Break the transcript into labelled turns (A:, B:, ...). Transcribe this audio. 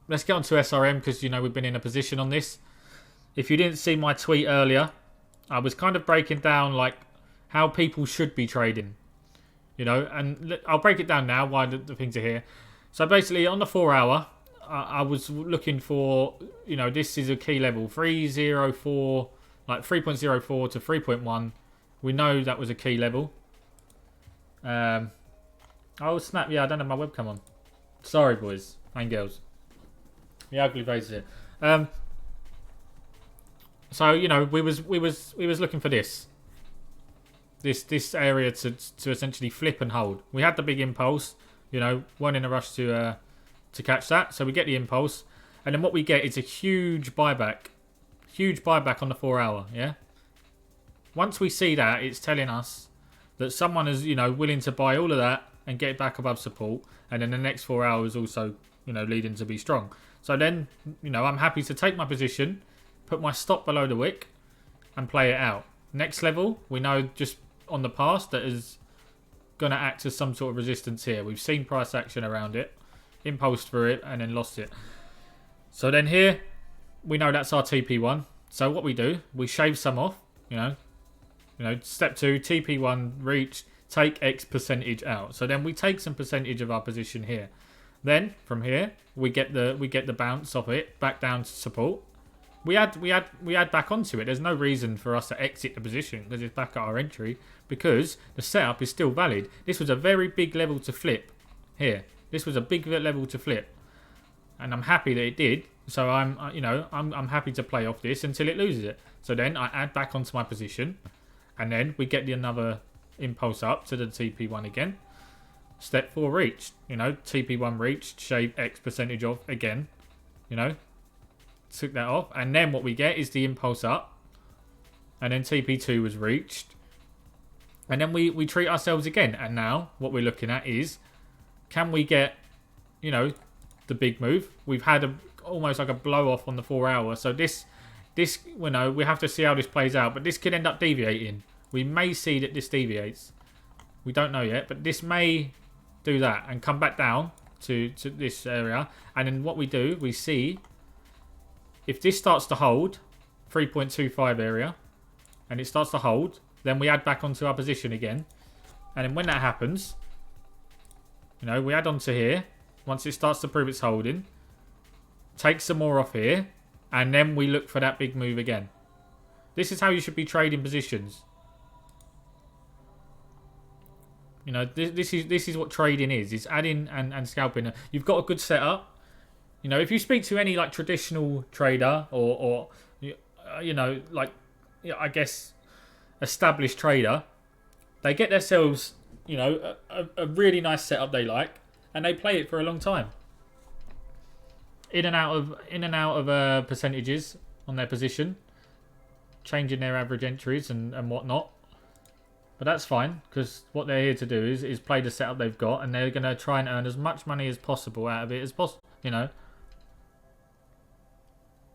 A: let's get on to SRM because, you know, we've been in a position on this. If you didn't see my tweet earlier, I was kind of breaking down, like, how people should be trading. You know, and I'll break it down now why the things are here. So basically, on the 4 hour, I was looking for, you know, this is a key level, 304, like 3.04 to 3.1. We know that was a key level. Oh, snap. Yeah, I don't have my webcam on. Sorry, boys and girls. The ugly face here. So, you know, we was looking for this area to essentially flip and hold. We had the big impulse, you know, weren't in a rush to catch that. So we get the impulse, and then what we get is a huge buyback on the 4 hour. Yeah. Once we see that, it's telling us that someone is, you know, willing to buy all of that and get it back above support, and then the next 4 hours also, you know, leading to be strong. So then, you know, I'm happy to take my position, put my stop below the wick, and play it out. Next level, we know just on the past that is going to act as some sort of resistance here. We've seen price action around it, impulse through it, and then lost it. So then here, we know that's our TP1. So what we do, we shave some off, you know, step 2, TP1 reach, take X percentage out. So then we take some percentage of our position here. Then from here, we get the bounce off it back down to support. We add back onto it. There's no reason for us to exit the position because it's back at our entry, because the setup is still valid. This was a very big level to flip here. This was a big level to flip, and I'm happy that it did. So I'm happy to play off this until it loses it. So then I add back onto my position, and then we get another impulse up to the TP1 again. Step 4 reached. You know, TP1 reached, shave X percentage off again. You know, took that off, and then what we get is the impulse up, and then TP2 was reached, and then we treat ourselves again. And now what we're looking at is, can we get, you know, the big move? We've had almost like a blow off on the 4 hour. So this, you know, we have to see how this plays out, but this could end up deviating. We may see that this deviates. We don't know yet, but this may do that and come back down to this area. And then what we do, we see if this starts to hold 3.25 area, and it starts to hold, then we add back onto our position again. And then when that happens, you know, we add onto here. Once it starts to prove it's holding, take some more off here, and then we look for that big move again. This is how you should be trading positions. You know, this is what trading is. It's adding and scalping. You've got a good setup. You know, if you speak to any like traditional trader or you know, like, I guess established trader, they get themselves, you know, a really nice setup they like, and they play it for a long time. In and out of percentages on their position, changing their average entries and whatnot. But that's fine, because what they're here to do is play the setup they've got, and they're going to try and earn as much money as possible out of it as possible. You know,